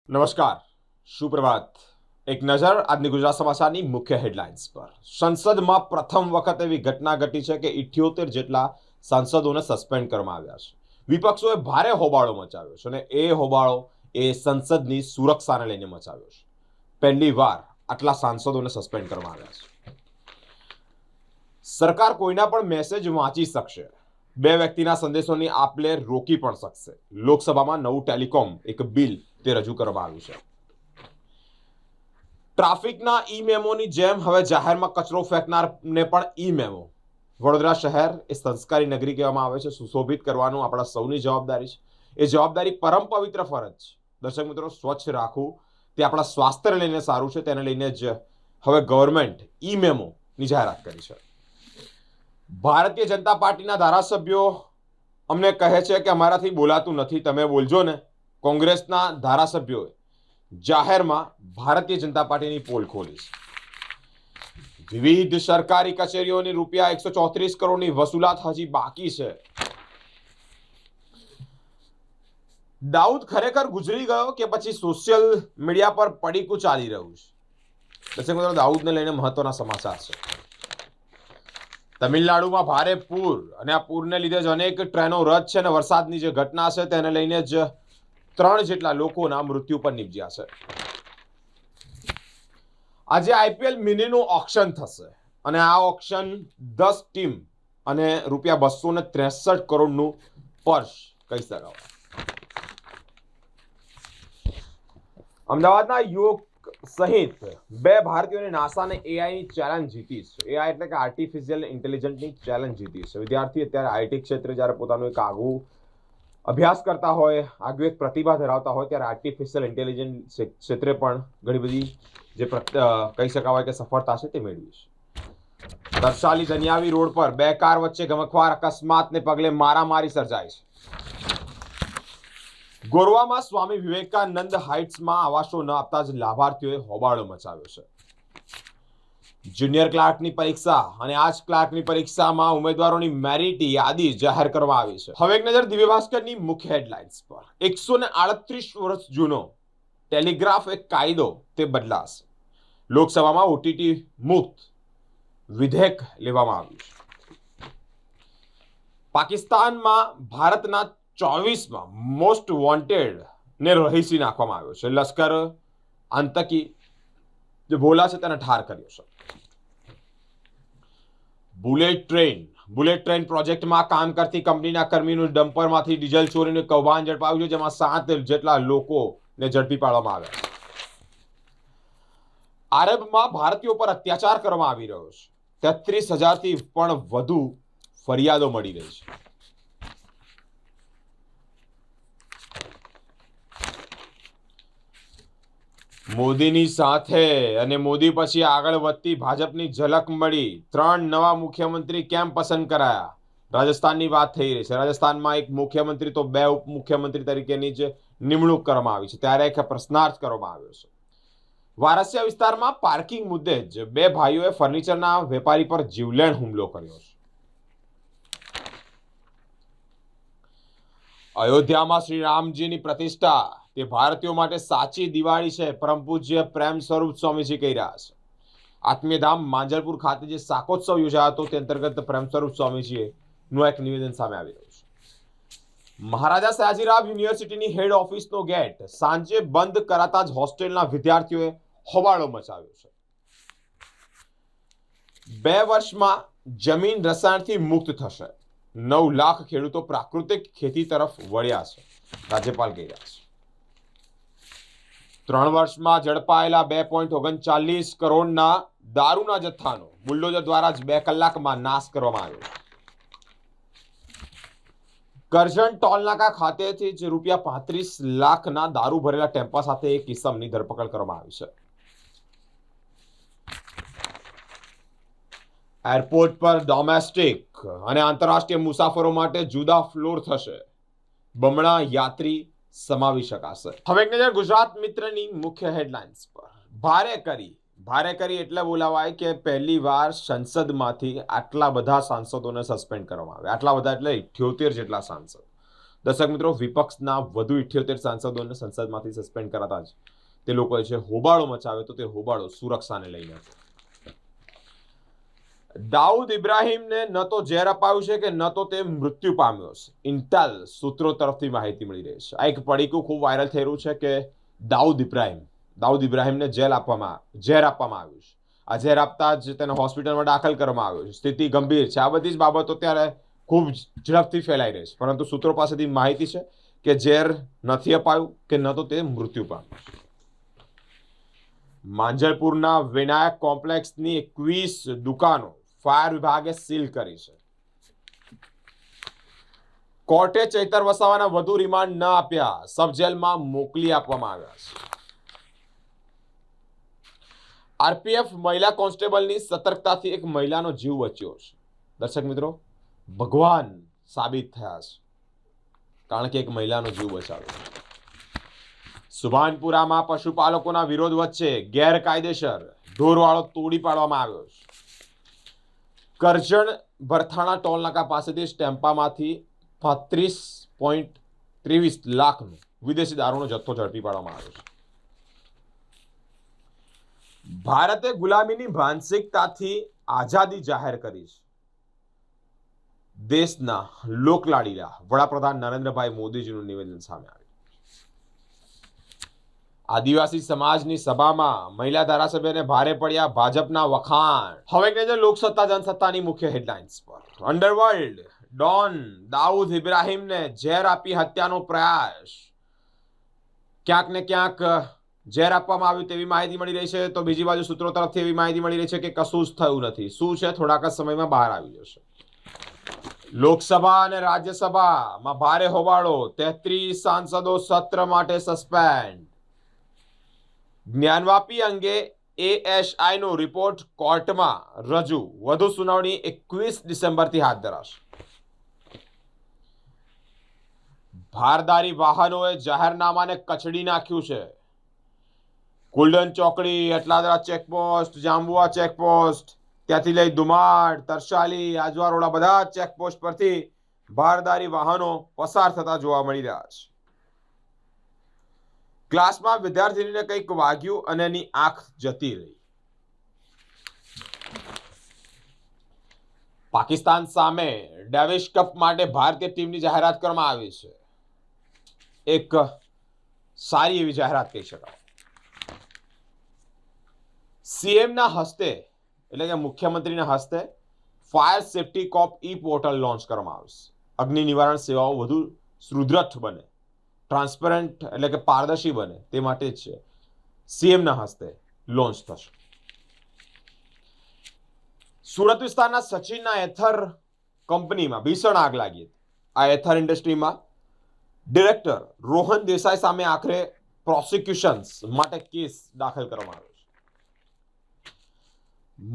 નમસ્કાર, સુપ્રભાત. એક નજર આજની ગુજરાત સમાચારની મુખ્ય હેડલાઇન્સ પર. સંસદમાં પ્રથમ વખત એવી ઘટના ઘટી છે કે 78 જેટલા સાંસદોને સસ્પેન્ડ કરવામાં આવ્યા છે. વિપક્ષોએ ભારે હોબાળો મચાવ્યો છે અને એ હોબાળો એ સંસદની સુરક્ષાને લઈને મચાવ્યો છે. પહેલી વાર આટલા સાંસદોને સસ્પેન્ડ કરવામાં આવ્યા છે. સરકાર કોઈના પણ મેસેજ વાંચી શકશે, બે વ્યક્તિના સંદેશોની આપલે રોકી પણ શકશે. લોકસભામાં નવું ટેલિકોમ એક બિલ તે રજૂ કરવામાં આવ્યું છે. ટ્રાફિકના ઈ મેમોની જેમ હવે જાહેરમાં કચરો ફેંકનારને પણ ઈ મેમો. વડોદરા શહેર એ સંસ્કારી નગરી કહેવામાં આવે છે. સુશોભિત કરવાનું આપણા સૌની જવાબદારી છે. એ જવાબદારી પરમ પવિત્ર ફરજ છે. દર્શક મિત્રો, સ્વચ્છ રાખવું તે આપણા સ્વાસ્થ્યને લઈને સારું છે. તેને લઈને જ હવે ગવર્મેન્ટ ઈ મેમોની જાહેરાત કરી છે. ભારતીય જનતા પાર્ટીના ધારાસભ્યો અમને કહે છે કે અમારાથી બોલાતું નથી, તમે બોલજો ને. કોંગ્રેસના ધારાસભ્યોએ જાહેરમાં ભારતીય જનતા પાર્ટીની પોલ ખોલી છે. વિવિધ સરકારી કચેરીઓની રૂપિયા 134 કરોડની વસૂલાત હજી બાકી છે. દાઉદ ખરેખર ગુજરી ગયો કે પછી સોશિયલ મીડિયા પર પડીકું ચાલી રહ્યું છે? દર્શક મિત્રો, દાઉદને લઈને મહત્વના સમાચાર છે. તમિલનાડુમાં ભારે પૂર અને આ પૂરને લીધે જ અનેક ટ્રેનો રદ છે અને વરસાદની જે ઘટના છે તેને લઈને જ 3 જેટલા લોકોના મૃત્યુ પર નિપજ્યા છે. આજે આઈપીએલ મિનીનું ઓક્શન થશે અને આ ઓક્શન 10 ટીમ અને રૂપિયા 263 કરોડનું પર્સ કહી શકાય. અમદાવાદના યુવક સહિત 2 ભારતીયોને નાસાને એઆઈની ચેલેન્જ જીતી છે. એઆઈ એટલે કે આર્ટિફિશિયલ ઇન્ટેલિજન્સની ચેલેન્જ જીતી છે. વિદ્યાર્થી અત્યારે આઈટી ક્ષેત્રે જ્યારે પોતાનું એક આગવું અભ્યાસ કરતા હોય, આગવી એક પ્રતિભા ધરાવતા હોય, ત્યારે આર્ટિફિશિયલ ઇન્ટેલિજન્સ ક્ષેત્રે પણ ઘણી બધી જે કહી શકાય કે સફળતા છે તે મેળવી છે. તરસાલી દનિયાવી રોડ પર 2 કાર વચ્ચે ગમખ્વાર અકસ્માતને પગલે મારામારી સર્જાઈ છે. ગોરવામાં સ્વામી વિવેકાનંદ હાઇટ્સમાં આવાસો ન આપતા જ લાભાર્થીઓએ હોબાળો મચાવ્યો છે. જુનિયર ક્લાર્કની પરીક્ષા અને આજ ક્લાર્કની પરીક્ષામાં ઉમેદવારોની મેરિટ યાદી જાહેર કરવામાં આવી છે. હવે એક નજર દિવ્ય ભાસ્કરની મુખ્ય હેડલાઇન્સ પર. 138 વર્ષ જૂનો ટેલિગ્રાફ એક કાયદો તે બદલાશે. લોકસભામાં ઓટીટી મુક્ત વિધેયક લેવામાં આવ્યું છે. પાકિસ્તાનમાં ભારતના 24માં મોસ્ટ વોન્ટેડ ને રહીસી નાખવામાં આવ્યો છે. લશ્કર આતંકી જે ભોલા છે તેને ઠાર કર્યો છે. બુલેટ ટ્રેન પ્રોજેક્ટમાં કામ કરતી કંપનીના કર્મીનું ડમ્પરમાંથી ડીઝલ ચોરીનું કૌભાંડ ઝડપાયું છે, જેમાં 7 જેટલા લોકોને ઝડપી પાડવામાં આવ્યા છે. આરબમાં ભારતીયો પર અત્યાચાર કરવામાં આવી રહ્યો છે. 33,000થી પણ વધુ ફરિયાદો મળી રહી છે. મોદીની સાથે અને મોદી પછી આગળ વધતી ભાજપની ઝલક મળી. 3 નવા મુખ્યમંત્રી કેમ પસંદ કરાયા? રાજસ્થાનની વાત થઈ રહી છે. રાજસ્થાનમાં એક મુખ્યમંત્રી તો 2 ઉપમુખ્યમંત્રી તરીકેની જ નિમણૂક કરવામાં આવી છે. ત્યારે એક પ્રશ્નાર્થ કરવામાં આવ્યો છે. વારસિયા વિસ્તારમાં પાર્કિંગ મુદ્દે જ 2 ભાઈઓએ ફર્નિચરના વેપારી પર જીવલેણ હુમલો કર્યો છે. અયોધ્યામાં શ્રી રામજીની પ્રતિષ્ઠા તે ભારતીયો માટે સાચી દિવાળી છે, પરમ પૂજ્ય પ્રેમ સ્વરૂપ સ્વામીજી કહી રહ્યા છે. આત્મીયધામ માંજલપુર ખાતે જે શાકોત્સવ યોજાયો હતો તે અંતર્ગત પ્રેમ સ્વરૂપ સ્વામીજીનું એક નિવેદન સામે આવી રહ્યું છે. મહારાજા સયાજીરાવ યુનિવર્સિટીની હેડ ઓફિસનો ગેટ સાંજે બંધ કરાતા જ હોસ્ટેલના વિદ્યાર્થીઓએ હોબાળો મચાવ્યો છે. 2 વર્ષમાં જમીન રસાયણથી મુક્ત થશે. 9 લાખ ખેડૂતો પ્રાકૃતિક ખેતી તરફ વળ્યા છે, રાજ્યપાલ કહી રહ્યા છે. 3 વર્ષમાં ઝડપાયેલા 2.39 કરોડના દારૂના જથ્થાનો બુલડોઝર દ્વારા જ 2 કલાકમાં નાશ કરવામાં આવ્યો. કરજણ ટોલનાકા ખાતેથી જ રૂપિયા 35 લાખના દારૂ ભરેલા ટેમ્પા સાથે એક ઇસમની ધરપકડ કરવામાં આવી છે. એરપોર્ટ પર ડોમેસ્ટિક અને આંતરરાષ્ટ્રીય મુસાફરો માટે જુદા ફ્લોર થશે. બમણા યાત્રી સમાવી શકાશે. હવે એક નજર ગુજરાત મિત્રની મુખ્ય હેડલાઇન્સ પર. ભારે કરી એટલે બોલાવાય કે પહેલી વાર સંસદમાંથી આટલા બધા સાંસદોને સસ્પેન્ડ કરવામાં આવે. આટલા બધા એટલે 78 જેટલા સાંસદ. દર્શક મિત્રો, વિપક્ષના વધુ 78 સાંસદોને સંસદમાંથી સસ્પેન્ડ કરાતા જ તે લોકોએ જે હોબાળો મચાવ્યો તો તે હોબાળો સુરક્ષાને લઈને. દાઉદ ઇબ્રાહિમને ન તો ઝેર અપાયું છે કે ન તો તે મૃત્યુ પામ્યો છે. ઇન્ટેલ સૂત્રો તરફથી માહિતી મળી રહી છે. આ એક પડીકું ખૂબ વાયરલ થઈ રહ્યું છે કે દાઉદ ઇબ્રાહિમને ઝેર આપવામાં આવ્યું છે. આ ઝેર આપતા જ તેને હોસ્પિટલમાં દાખલ કરવામાં આવ્યો છે. સ્થિતિ ગંભીર છે. આ બધી જ બાબતો ત્યારે ખૂબ ઝડપથી ફેલાઈ રહી છે, પરંતુ સૂત્રો પાસેથી માહિતી છે કે ઝેર નથી અપાયું કે ન તો તે મૃત્યુ પામ્યું. માંજલપુરના વિનાયક કોમ્પ્લેક્સની 21 દુકાનો ફાયર વિભાગે સીલ કરી છે. કોર્ટે ચૈતર વસાવાના વધુ રિમાન્ડ ન આપ્યા, સબ જેલમાં મોકલી આપવામાં આવ્યા છે. આરપીએફ મહિલા કોન્સ્ટેબલની સતર્કતાથી એક મહિલાનો જીવ બચ્યો છે. દર્શક મિત્રો, ભગવાન સાબિત થયા છે, કારણ કે એક મહિલાનો જીવ બચાવ્યો. સુભાનપુરામાં પશુપાલકોના વિરોધ વચ્ચે ગેરકાયદેસર ઢોરવાળો તોડી પાડવામાં આવ્યો છે. કરજણ ભરથાણા ટોલનાકા પાસેથી સ્ટેમ્પામાંથી 35.23 લાખનો વિદેશી દારૂનો જથ્થો ઝડપી પાડવામાં આવ્યો છે. ભારતે ગુલામીની માનસિકતાથી આઝાદી જાહેર કરી છે. દેશના લોકલાડીલા વડાપ્રધાન નરેન્દ્રભાઈ મોદીજીનું નિવેદન સામે આવ્યું. આદિવાસી સમાજની સભામાં મહિલા ધારાસભ્યને ભારે પડ્યા ભાજપના વખાણ. હવે કે લોકસત્તા જનસત્તાની મુખ્ય હેડલાઇન્સ પર. અંડરવર્લ્ડ ડોન દાઉદ ઇબ્રાહિમને ઝેર આપી હત્યાનો પ્રયાસ. ક્યાંક ને ક્યાંક ઝેર આપવામાં આવ્યું તેવી માહિતી મળી રહી છે, તો બીજી બાજુ સૂત્રો તરફથી એવી માહિતી મળી રહી છે કે કશું જ થયું નથી. શું છે, થોડાક જ સમયમાં બહાર આવી જશે. લોકસભા અને રાજ્યસભામાં ભારે હોબાળો. 33 સાંસદો સત્ર માટે સસ્પેન્ડ. જ્ઞાનવાપી અંગે ASI નો રિપોર્ટ કોર્ટમાં રજૂ. વધુ સુનાવણી 21 ડિસેમ્બરથી હાથ ધરાશે. ભારદારી વાહનોએ જાહેરનામાને કચડી નાખ્યું છે. ગોલ્ડન ચોકડી, અટલાદરા ચેકપોસ્ટ, જાંબુઆ ચેકપોસ્ટ, ત્યાંથી લઈ દુમાડ, તરસાલી, આજવારોડા બધા ચેકપોસ્ટ પરથી ભારદારી વાહનો પસાર થતા જોવા મળી રહ્યા છે. ક્લાસમાં વિદ્યાર્થીને કંઈક વાગ્યું અને એની આંખ જતી રહી. પાકિસ્તાન સામે ડેવિસ કપ માટે ભારતીય ટીમની જાહેરાત કરવામાં આવી છે. એક સારી એવી જાહેરાત કહી શકાય. સીએમના હસ્તે એટલે કે મુખ્યમંત્રીના હસ્તે ફાયર સેફટી કોપ પોર્ટલ લોન્ચ કરવામાં આવશે. અગ્નિ નિવારણ સેવાઓ વધુ સુદૃઢ બને, ટ્રાન્સપરન્ટ એટલે કે પારદર્શી બને તે માટે જ સીએમના હસ્તે લોન્ચ થશે. સુરત વિસ્તારના સચિનના એથર કંપનીમાં ભીષણ આગ લાગી હતી. આ એથર ઇન્ડસ્ટ્રીમાં ડિરેક્ટર રોહન દેસાઈ સામે આખરે પ્રોસિક્યુશન્સ માટે કેસ દાખલ કરવામાં આવ્યો છે.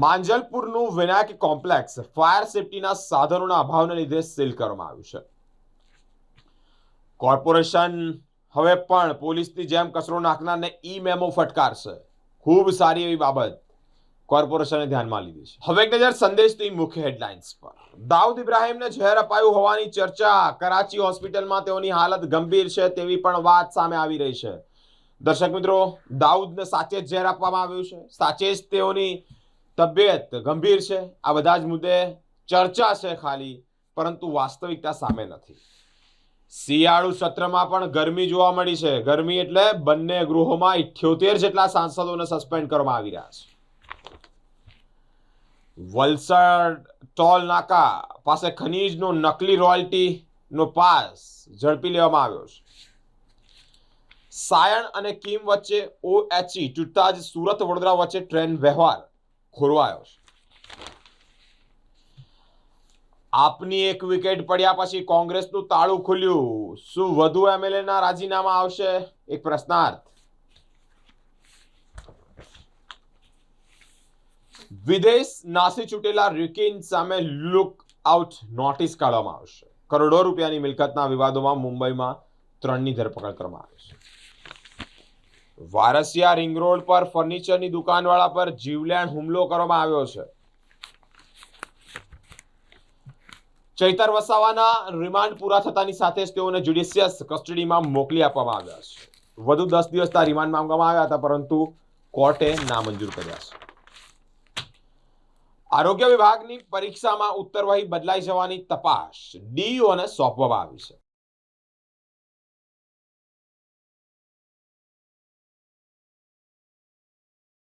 માંજલપુરનું વિનાયક કોમ્પ્લેક્સ ફાયર સેફટીના સાધનોના અભાવને લીધે સીલ કરવામાં આવ્યું છે. કોર્પોરેશન હવે પણ પોલીસની જેમ કચરો નાખનારને મેમો ફટકારશે. ખૂબ સારી એવી બાબત કોર્પોરેશને ધ્યાનમાં લીધી છે. હવે એક નજર સંદેશની મુખ્ય હેડલાઇન્સ પર. દાઉદ ઇબ્રાહિમને ઝેર અપાયું હોવાની ચર્ચા. કરાચી હોસ્પિટલમાં તેઓની હાલત ગંભીર છે તેવી પણ વાત સામે આવી રહી છે. દર્શક મિત્રો, દાઉદને સાચે જ ઝેર આપવામાં આવ્યું છે, સાચે જ તેઓની તબિયત ગંભીર છે. આ બધા જ મુદ્દે ચર્ચા છે ખાલી, પરંતુ વાસ્તવિકતા સામે નથી. શિયાળુ સત્રમાં પણ ગરમી જોવા મળી છે. ગરમી એટલે બંને ગૃહોમાં 78 જેટલા સાંસદોને સસ્પેન્ડ કરવામાં આવી રહ્યા છે. વલસાડ ટોલ નાકા પાસે ખનીજનો નકલી રોયલ્ટીનો પાસ ઝડપી લેવામાં આવ્યો છે. સાયણ અને કિમ વચ્ચે OHE તૂટતા જ સુરત વડોદરા વચ્ચે ટ્રેન વ્યવહાર ખોરવાયો છે. આપની એક વિકેટ પડ્યા પછી કોંગ્રેસનું તાળું ખુલ્યું. શું વધુ એમએલએના રાજીનામા આવશે? એક પ્રશ્નાર્થ. વિદેશ નાસી છૂટેલા રિકિન સામે લુક આઉટ નોટિસ કાઢવામાં આવશે. કરોડો રૂપિયાની મિલકતના વિવાદોમાં મુંબઈમાં 3ની ધરપકડ કરવામાં આવી છે. વારસિયા રિંગ રોડ પર ફર્નિચરની દુકાનવાળા પર જીવલેણ હુમલો કરવામાં આવ્યો છે. ચૈતર વસાવાના રિમાન્ડ પૂરા થતાની સાથે જ તેઓને જ્યુડિશિયસ કસ્ટડીમાં મોકલી આપવામાં આવ્યા છે. વધુ 10 દિવસના રિમાન્ડ માંગવામાં આવ્યા હતા, પરંતુ કોર્ટે નામંજૂર કર્યા છે. આરોગ્ય વિભાગની પરીક્ષામાં ઉત્તરવહી બદલાઈ જવાની તપાસ ડીઈઓને સોંપવામાં આવી છે.